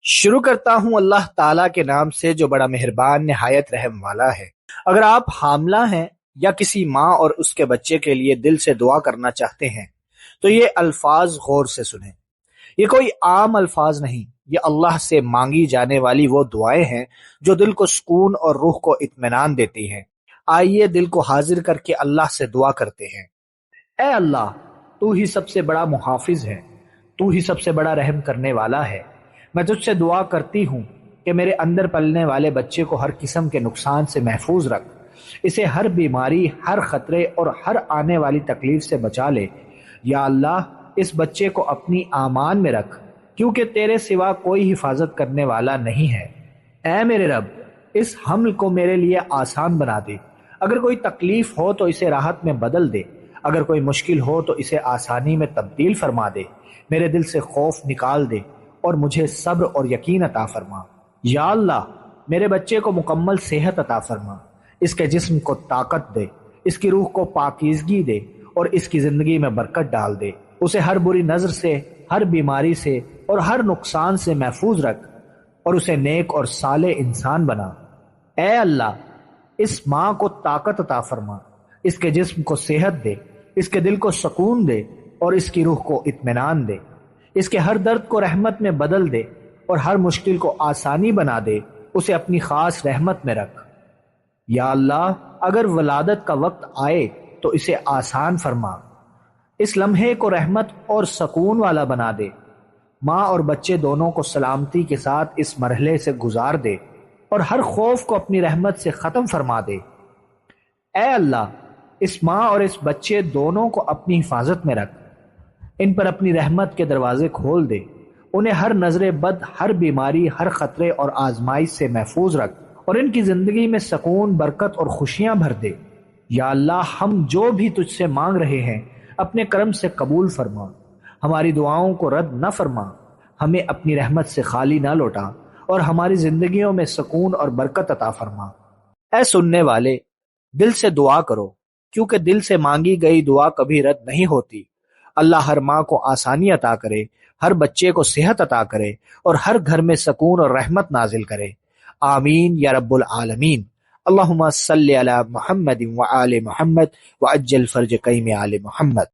شروع کرتا ہوں اللہ تعالیٰ کے نام سے جو بڑا مہربان نہایت رحم والا ہے۔ اگر آپ حاملہ ہیں یا کسی ماں اور اس کے بچے کے لیے دل سے دعا کرنا چاہتے ہیں تو یہ الفاظ غور سے سنیں۔ یہ کوئی عام الفاظ نہیں، یہ اللہ سے مانگی جانے والی وہ دعائیں ہیں جو دل کو سکون اور روح کو اطمینان دیتی ہیں۔ آئیے دل کو حاضر کر کے اللہ سے دعا کرتے ہیں۔ اے اللہ، تو ہی سب سے بڑا محافظ ہے، تو ہی سب سے بڑا رحم کرنے والا ہے۔ میں تجھ سے دعا کرتی ہوں کہ میرے اندر پلنے والے بچے کو ہر قسم کے نقصان سے محفوظ رکھ، اسے ہر بیماری، ہر خطرے اور ہر آنے والی تکلیف سے بچا لے۔ یا اللہ، اس بچے کو اپنی امان میں رکھ، کیونکہ تیرے سوا کوئی حفاظت کرنے والا نہیں ہے۔ اے میرے رب، اس حمل کو میرے لیے آسان بنا دے۔ اگر کوئی تکلیف ہو تو اسے راحت میں بدل دے، اگر کوئی مشکل ہو تو اسے آسانی میں تبدیل فرما دے۔ میرے دل سے خوف نکال دے اور مجھے صبر اور یقین عطا فرما۔ یا اللہ، میرے بچے کو مکمل صحت عطا فرما، اس کے جسم کو طاقت دے، اس کی روح کو پاکیزگی دے اور اس کی زندگی میں برکت ڈال دے۔ اسے ہر بری نظر سے، ہر بیماری سے اور ہر نقصان سے محفوظ رکھ اور اسے نیک اور صالح انسان بنا۔ اے اللہ، اس ماں کو طاقت عطا فرما، اس کے جسم کو صحت دے، اس کے دل کو سکون دے اور اس کی روح کو اطمینان دے۔ اس کے ہر درد کو رحمت میں بدل دے اور ہر مشکل کو آسانی بنا دے، اسے اپنی خاص رحمت میں رکھ۔ یا اللہ، اگر ولادت کا وقت آئے تو اسے آسان فرما، اس لمحے کو رحمت اور سکون والا بنا دے۔ ماں اور بچے دونوں کو سلامتی کے ساتھ اس مرحلے سے گزار دے اور ہر خوف کو اپنی رحمت سے ختم فرما دے۔ اے اللہ، اس ماں اور اس بچے دونوں کو اپنی حفاظت میں رکھ، ان پر اپنی رحمت کے دروازے کھول دے، انہیں ہر نظر بد، ہر بیماری، ہر خطرے اور آزمائش سے محفوظ رکھ اور ان کی زندگی میں سکون، برکت اور خوشیاں بھر دے۔ یا اللہ، ہم جو بھی تجھ سے مانگ رہے ہیں اپنے کرم سے قبول فرما، ہماری دعاؤں کو رد نہ فرما، ہمیں اپنی رحمت سے خالی نہ لوٹا اور ہماری زندگیوں میں سکون اور برکت عطا فرما۔ اے سننے والے، دل سے دعا کرو، کیونکہ دل سے مانگی گئی دعا کبھی رد نہیں ہوتی۔ اللہ ہر ماں کو آسانی عطا کرے، ہر بچے کو صحت عطا کرے اور ہر گھر میں سکون اور رحمت نازل کرے۔ آمین یا رب العالمین۔ اللہم صلی علی محمد وآل محمد وعجل فرج قیم آل محمد۔